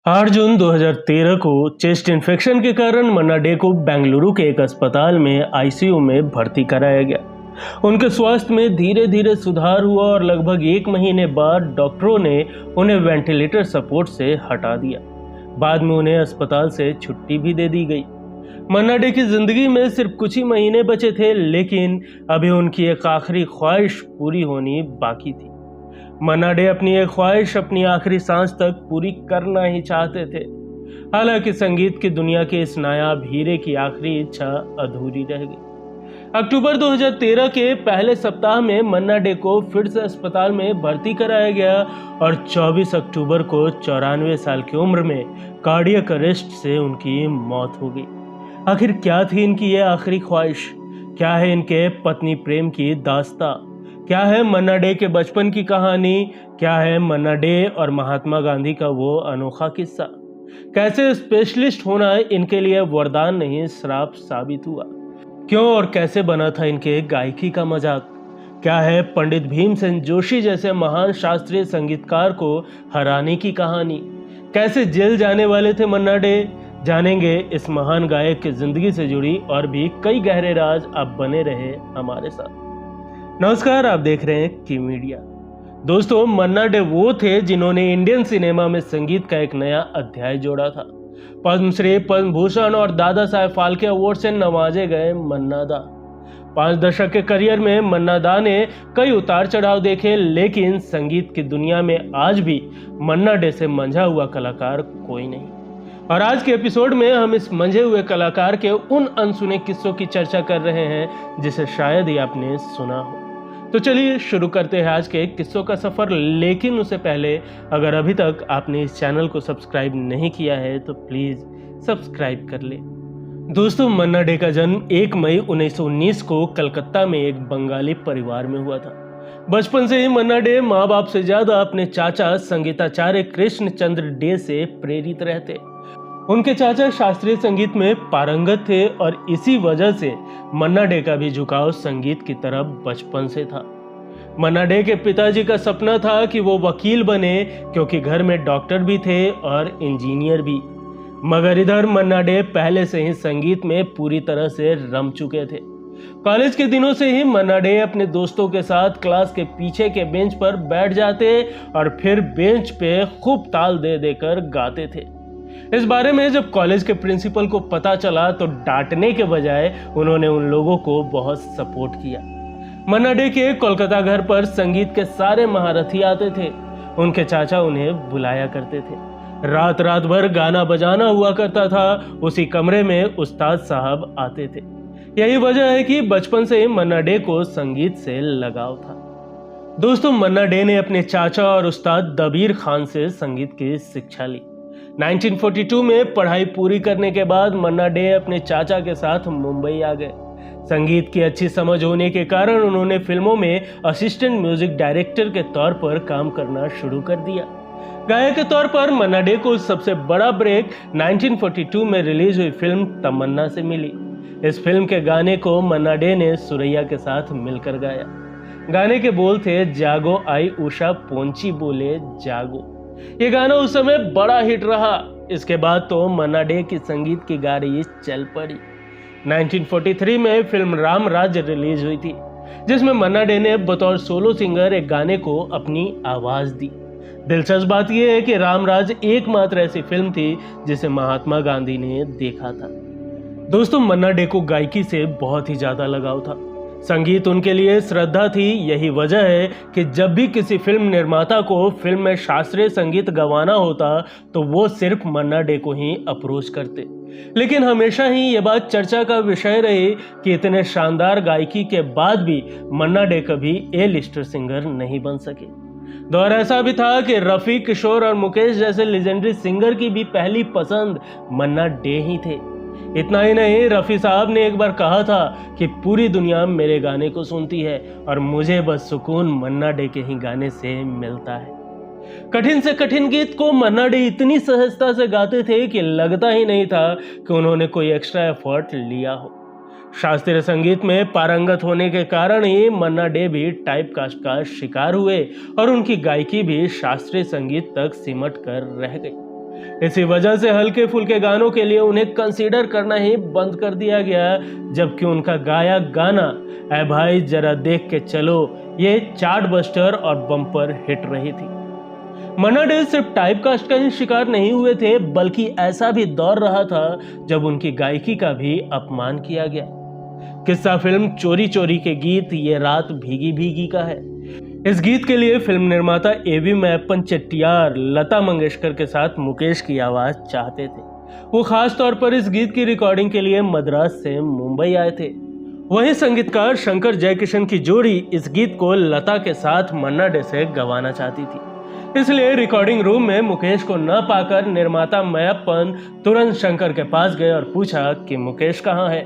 8 जून 2013 को chest infection के कारण मन्ना डे को बेंगलुरु के एक अस्पताल में आईसीयू में भर्ती कराया गया। उनके स्वास्थ्य में धीरे धीरे सुधार हुआ और लगभग 1 महीने बाद डॉक्टरों ने उन्हें वेंटिलेटर सपोर्ट से हटा दिया। बाद में उन्हें अस्पताल से छुट्टी भी दे दी गई। मन्ना डे की जिंदगी में सिर्फ कुछ ही महीने बचे थे, लेकिन अभी उनकी एक आखिरी ख्वाहिश पूरी होनी बाकी थी। मन्ना डे अपनी एक ख्वाहिश अपनी आखिरी सांस तक पूरी करना ही चाहते थे। हालांकि संगीत की दुनिया के इस नायाब हीरे की आखिरी इच्छा अधूरी रह गई। अक्टूबर 2013 के पहले सप्ताह में मन्ना डे को फिर से अस्पताल में भर्ती कराया गया और 24 अक्टूबर को 94 साल की उम्र में कार्डियक अरेस्ट से उनकी मौत हो गई। आखिर क्या थी इनकी ये आखिरी ख्वाहिश? क्या है इनके पत्नी प्रेम की दास्तां? क्या है मन्ना डे के बचपन की कहानी? क्या है मन्ना डे और महात्मा गांधी का वो अनोखा किस्सा? कैसे स्पेशलिस्ट होना इनके लिए वरदान नहीं श्राप साबित हुआ? क्यों और कैसे बना था इनके गायकी का मजाक? क्या है पंडित भीमसेन जोशी जैसे महान शास्त्रीय संगीतकार को हराने की कहानी? कैसे जेल जाने वाले थे मन्ना डे? जानेंगे इस महान गायक की जिंदगी से जुड़ी और भी कई गहरे राज। आप बने रहे हमारे साथ। नमस्कार, आप देख रहे हैं की मीडिया। दोस्तों, मन्ना डे वो थे जिन्होंने इंडियन सिनेमा में संगीत का एक नया अध्याय जोड़ा था। पद्मश्री, पद्म भूषण और दादा साहेब फाल्के अवार्ड से नवाजे गए मन्ना दा। 5 दशक के करियर में मन्ना दा ने कई उतार चढ़ाव देखे, लेकिन संगीत की दुनिया में आज भी मन्ना डे से मंझा हुआ कलाकार कोई नहीं। और आज के एपिसोड में हम इस मंझे हुए कलाकार के उन अनसुने किस्सों की चर्चा कर रहे हैं जिसे शायद ही आपने सुना हो। तो चलिए शुरू करते हैं आज के किस्सों का सफर। लेकिन उससे पहले अगर अभी तक आपने इस चैनल को सब्सक्राइब नहीं किया है तो प्लीज सब्सक्राइब कर ले। दोस्तों, मन्ना डे का जन्म 1 मई 1919 को कलकत्ता में एक बंगाली परिवार में हुआ था। बचपन से ही मन्ना डे माँ बाप से ज्यादा अपने चाचा संगीताचार्य कृष्ण चंद्र डे से प्रेरित रहते। उनके चाचा शास्त्रीय संगीत में पारंगत थे और इसी वजह से मन्ना डे का भी झुकाव संगीत की तरफ बचपन से था। मन्ना डे के पिताजी का सपना था कि वो वकील बने, क्योंकि घर में डॉक्टर भी थे और इंजीनियर भी। मगर इधर मन्ना डे पहले से ही संगीत में पूरी तरह से रम चुके थे। कॉलेज के दिनों से ही मन्ना डे अपने दोस्तों के साथ क्लास के पीछे के बेंच पर बैठ जाते और फिर बेंच पे खूब ताल दे देकर गाते थे। इस बारे में जब कॉलेज के प्रिंसिपल को पता चला तो डांटने के बजाय उन्होंने उन लोगों को बहुत सपोर्ट किया। मन्ना डे के कोलकाता घर पर संगीत के सारे महारथी आते थे। उनके चाचा उन्हें बुलाया करते थे। रात रात भर गाना बजाना हुआ करता था। उसी कमरे में उस्ताद साहब आते थे। यही वजह है कि बचपन से ही मन्ना डे को संगीत से लगाव था। दोस्तों, मन्ना डे ने अपने चाचा और उस्ताद दबीर खान से संगीत की शिक्षा ली। 1942 में पढ़ाई पूरी करने के बाद मन्ना डे अपने चाचा के साथ मुंबई आ गए। संगीत की अच्छी समझ होने के कारण उन्होंने फिल्मों में असिस्टेंट म्यूजिक डायरेक्टर के तौर पर काम करना शुरू कर दिया। गायक के तौर पर मन्ना डे को सबसे बड़ा ब्रेक 1942 में रिलीज हुई फिल्म तमन्ना से मिली। इस फिल्म के गाने को मन्ना डे ने सुरैया के साथ मिलकर गाया। गाने के बोल थे, जागो आई उषा पोंची बोले जागो। ये गाना उस समय बड़ा हिट रहा। इसके बाद तो मन्ना डे की संगीत की गाड़ी चल पड़ी। 1943 में फिल्म राम राज्य रिलीज हुई थी, जिसमें मन्ना डे ने बतौर सोलो सिंगर एक गाने को अपनी आवाज दी। दिलचस्प बात यह है कि राम राज्य एकमात्र ऐसी फिल्म थी जिसे महात्मा गांधी ने देखा था। दोस्तों, मन्ना डे को गायकी से बहुत ही ज्यादा लगाव था। संगीत उनके लिए श्रद्धा थी। यही वजह है कि जब भी किसी फिल्म निर्माता को फिल्म में शास्त्रीय संगीत गवाना होता तो वो सिर्फ मन्ना डे को ही अप्रोच करते। लेकिन हमेशा ही ये बात चर्चा का विषय रही कि इतने शानदार गायकी के बाद भी मन्ना डे कभी ए लिस्टर सिंगर नहीं बन सके। दौर ऐसा भी था कि रफी, किशोर और मुकेश जैसे लेजेंडरी सिंगर की भी पहली पसंद मन्ना डे ही थे। इतना ही नहीं, रफी साहब ने एक बार कहा था कि पूरी दुनिया मेरे गाने को सुनती है और मुझे बस सुकून मन्ना डे के ही गाने से मिलता है। कठिन से कठिन गीत को मन्ना डे इतनी सहजता से गाते थे कि लगता ही नहीं था कि उन्होंने कोई एक्स्ट्रा एफर्ट लिया हो। शास्त्रीय संगीत में पारंगत होने के कारण ही मन्ना डे भी टाइपकास्ट का शिकार हुए और उनकी गायकी भी शास्त्रीय संगीत तक सिमट कर रह गई। इसी वजह से हल्के फुल्के गानों के लिए उन्हें कंसीडर करना ही बंद कर दिया गया, जबकि उनका गाया गाना ऐ भाई जरा देख के चलो ये चार्ट बस्टर और बम्पर हिट रही थी। मन्ना डे सिर्फ टाइपकास्ट का ही शिकार नहीं हुए थे, बल्कि ऐसा भी दौर रहा था जब उनकी गायकी का भी अपमान किया गया। किस्सा फिल्म चोरी चोरी के गीत ये रात भीगी भीगी का है। इस गीत के लिए फिल्म निर्माता एवी मैप्पन चेट्टियार लता मंगेशकर के साथ मुकेश की आवाज चाहते थे। वो खास तौर पर इस गीत की रिकॉर्डिंग के लिए मद्रास से मुंबई आए थे। वहीं संगीतकार शंकर जयकिशन की जोड़ी इस गीत को लता के साथ मन्ना डे से गवाना चाहती थी। इसलिए रिकॉर्डिंग रूम में मुकेश को न पाकर निर्माता मैप्पन तुरंत शंकर के पास गए और पूछा कि मुकेश कहाँ है।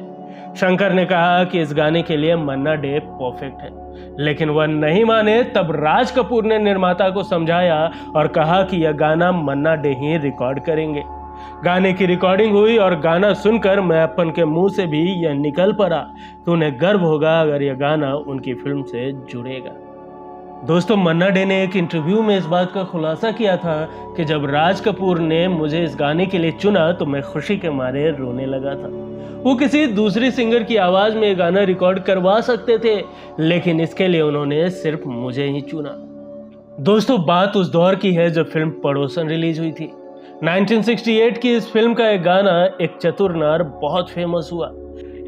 शंकर ने कहा कि इस गाने के लिए मन्ना डे परफेक्ट है, लेकिन वह नहीं माने। तब राज कपूर ने निर्माता को समझाया और कहा कि यह गाना मन्ना डे ही रिकॉर्ड करेंगे। गाने की रिकॉर्डिंग हुई और गाना सुनकर मैप्पन के मुंह से भी यह निकल पड़ा कि उन्हें गर्व होगा अगर यह गाना उनकी फिल्म से जुड़ेगा। दोस्तों, मन्ना डे ने एक इंटरव्यू में इस बात का खुलासा किया था कि जब राज कपूर ने मुझे इस गाने के लिए चुना तो मैं खुशी के मारे रोने लगा था। वो किसी दूसरी सिंगर की आवाज में ये गाना रिकॉर्ड करवा सकते थे, लेकिन इसके लिए उन्होंने सिर्फ मुझे ही चुना। दोस्तों, बात उस दौर की है जब फिल्म पड़ोसन रिलीज हुई थी। 1968 की इस फिल्म का एक गाना एक चतुर नार बहुत फेमस हुआ।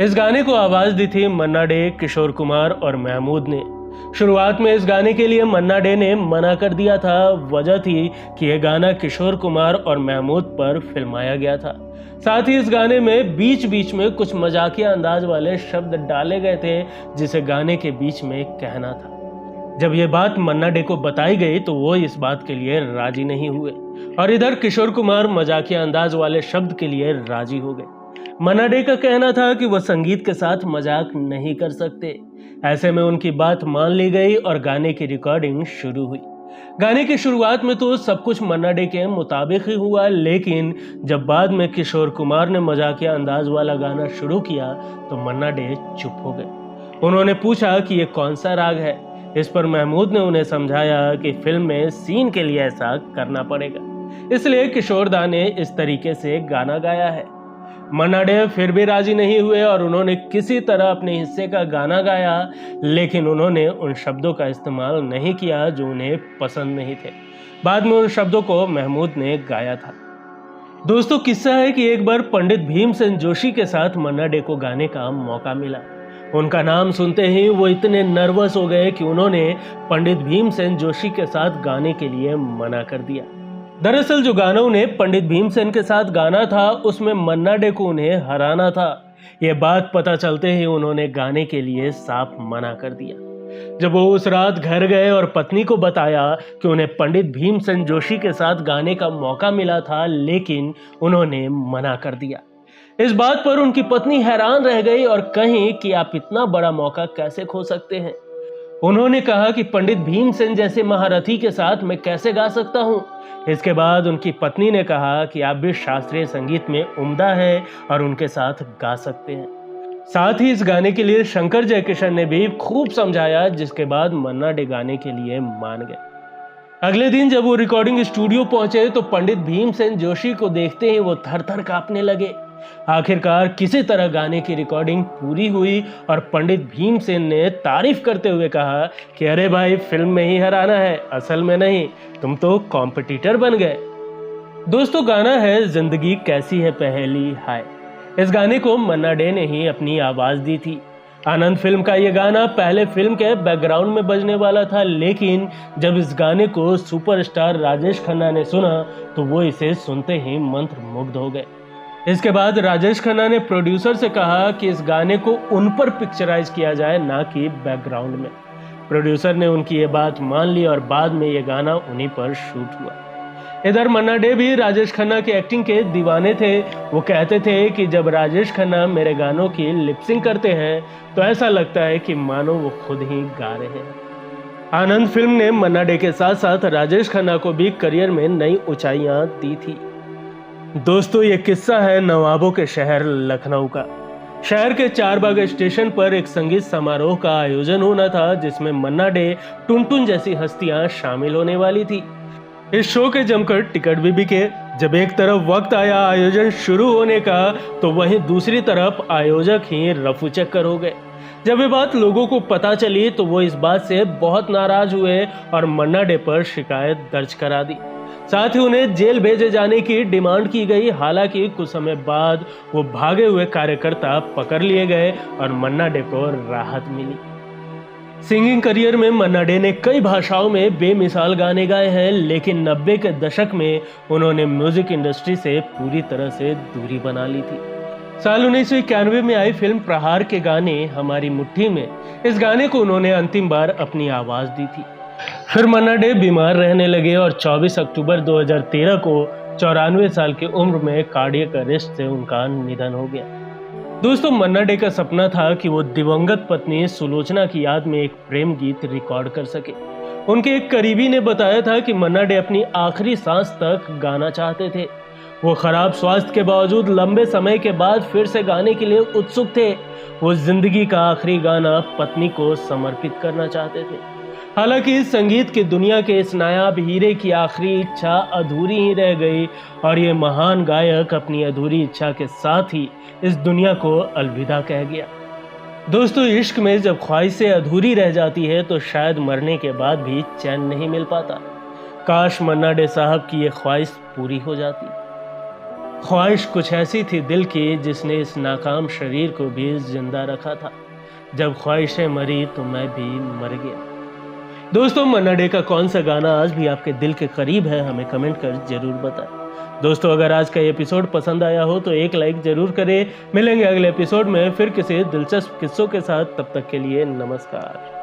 इस गाने को आवाज दी थी मन्ना डे, किशोर कुमार और महमूद ने। शुरुआत में इस गाने के लिए मन्ना डे ने मना कर दिया था। वजह थी कि यह गाना किशोर कुमार और महमूद पर फिल्माया गया था। साथ ही इस गाने में बीच बीच में कुछ मजाकिया अंदाज वाले शब्द डाले गए थे जिसे गाने के बीच में कहना था। जब यह बात मन्ना डे को बताई गई तो वो इस बात के लिए राजी नहीं हुए और इधर किशोर कुमार मजाकिया अंदाज वाले शब्द के लिए राजी हो गए। मन्ना डे का कहना था कि वह संगीत के साथ मजाक नहीं कर सकते। ऐसे में उनकी बात मान ली गई और गाने की रिकॉर्डिंग शुरू हुई। गाने की शुरुआत में तो सब कुछ मन्ना डे के मुताबिक ही हुआ, लेकिन जब बाद में किशोर कुमार ने मजाकिया अंदाज वाला गाना शुरू किया तो मन्ना डे चुप हो गए। उन्होंने पूछा कि ये कौन सा राग है। इस पर महमूद ने उन्हें समझाया कि फिल्म में सीन के लिए ऐसा करना पड़ेगा, इसलिए किशोर दा ने इस तरीके से गाना गाया है। मन्ना डे फिर भी राजी नहीं हुए और उन्होंने किसी तरह अपने हिस्से का गाना गाया, लेकिन उन्होंने उन शब्दों का इस्तेमाल नहीं किया जो उन्हें पसंद नहीं थे। बाद में उन शब्दों को महमूद ने गाया था। दोस्तों, किस्सा है कि एक बार पंडित भीमसेन जोशी के साथ मन्ना डे को गाने का मौका मिला। उनका नाम सुनते ही वो इतने नर्वस हो गए कि उन्होंने पंडित भीमसेन जोशी के साथ गाने के लिए मना कर दिया। दरअसल जो गाना उन्हें पंडित भीमसेन के साथ गाना था उसमें मन्ना डे को उन्हें हराना था। यह बात पता चलते ही उन्होंने गाने के लिए साफ मना कर दिया। जब वो उस रात घर गए और पत्नी को बताया कि उन्हें पंडित भीमसेन जोशी के साथ गाने का मौका मिला था, लेकिन उन्होंने मना कर दिया। इस बात पर उनकी पत्नी हैरान रह गई और कही कि आप इतना बड़ा मौका कैसे खो सकते हैं। उन्होंने कहा कि पंडित भीमसेन जैसे महारथी के साथ मैं कैसे गा सकता हूँ। इसके बाद उनकी पत्नी ने कहा कि आप भी शास्त्रीय संगीत में उम्दा हैं और उनके साथ गा सकते हैं। साथ ही इस गाने के लिए शंकर जयकिशन ने भी खूब समझाया, जिसके बाद मन्ना डे गाने के लिए मान गए। अगले दिन जब वो रिकॉर्डिंग स्टूडियो पहुंचे तो पंडित भीमसेन जोशी को देखते ही वो थर थर कांपने लगे। आखिरकार किसी तरह गाने की रिकॉर्डिंग पूरी हुई और पंडित भीमसेन ने तारीफ करते हुए कहा कि अरे भाई, फिल्म में ही हराना है, असल में नहीं, तुम तो कॉम्पिटिटर बन गए। दोस्तों, गाना है जिंदगी कैसी है पहेली हाय। इस गाने को मन्ना डे ने ही अपनी आवाज दी थी। आनंद फिल्म का यह गाना पहले फिल्म के बैकग्राउंड में बजने वाला था, लेकिन जब इस गाने को सुपरस्टार राजेश खन्ना ने सुना तो वो इसे सुनते ही मंत्रमुग्ध हो गए। इसके बाद राजेश खन्ना ने प्रोड्यूसर से कहा कि इस गाने को उन पर पिक्चराइज किया जाए, ना कि बैकग्राउंड में। प्रोड्यूसर ने उनकी ये बात मान ली और बाद में ये गाना उन्हीं पर शूट हुआ। इधर मन्ना डे भी राजेश खन्ना की एक्टिंग के दीवाने थे। वो कहते थे कि जब राजेश खन्ना मेरे गानों की लिपसिंग करते हैं तो ऐसा लगता है कि मानो वो खुद ही गा रहे हैं। आनंद फिल्म ने मन्ना डे के साथ साथ राजेश खन्ना को भी करियर में नई ऊंचाइयां दी थी। दोस्तों, ये किस्सा है नवाबों के शहर लखनऊ का। शहर के चारबाग स्टेशन पर एक संगीत समारोह का आयोजन होना था, जिसमें मन्ना डे, टुनटुन जैसी हस्तियां शामिल होने वाली थी। इस शो के जमकर टिकट भी बिके। जब एक तरफ वक्त आया आयोजन शुरू होने का, तो वहीं दूसरी तरफ आयोजक ही रफू चक्कर हो गए। जब ये बात लोगों को पता चली तो वो इस बात से बहुत नाराज हुए और मन्ना डे पर शिकायत दर्ज करा दी। साथ ही उन्हें जेल भेजे जाने की डिमांड की गई। हालांकि कुछ समय बाद वो भागे हुए कार्यकर्ता पकड़ लिए गए और मन्ना डे को राहत मिली। सिंगिंग करियर में मन्ना डे ने कई भाषाओं में बेमिसाल गाने गाए हैं, लेकिन 90 के दशक में उन्होंने म्यूजिक इंडस्ट्री से पूरी तरह से दूरी बना ली थी। साल 1991 में आई फिल्म प्रहार के गाने हमारी मुट्ठी में इस गाने को उन्होंने अंतिम बार अपनी आवाज दी थी। फिर मन्ना डे बीमार रहने लगे और 24 अक्टूबर 2013 को 94 साल की उम्र में कार्डियक अरेस्ट से उनका निधन हो गया। दोस्तों, मन्ना डे का सपना था कि वो दिवंगत पत्नी सुलोचना की याद में एक प्रेम गीत रिकॉर्ड कर सके। उनके एक करीबी ने बताया था कि मन्ना डे अपनी आखिरी सांस तक गाना चाहते थे। वो खराब स्वास्थ्य के बावजूद लंबे समय के बाद फिर से गाने के लिए उत्सुक थे। वो जिंदगी का आखिरी गाना पत्नी को समर्पित करना चाहते थे। हालांकि संगीत की दुनिया के इस नायाब हीरे की आखिरी इच्छा अधूरी ही रह गई और ये महान गायक अपनी अधूरी इच्छा के साथ ही इस दुनिया को अलविदा कह गया। दोस्तों, इश्क में जब ख्वाहिशें अधूरी रह जाती है तो शायद मरने के बाद भी चैन नहीं मिल पाता। काश मन्ना डे साहब की ये ख्वाहिश पूरी हो जाती। ख्वाहिश कुछ ऐसी थी दिल की जिसने इस नाकाम शरीर को भी जिंदा रखा था। जब ख्वाहिशें मरी तो मैं भी मर गया। दोस्तों, मन्ना डे का कौन सा गाना आज भी आपके दिल के करीब है, हमें कमेंट कर जरूर बताएं। दोस्तों, अगर आज का ये एपिसोड पसंद आया हो तो एक लाइक जरूर करें। मिलेंगे अगले एपिसोड में फिर किसी दिलचस्प किस्सों के साथ। तब तक के लिए नमस्कार।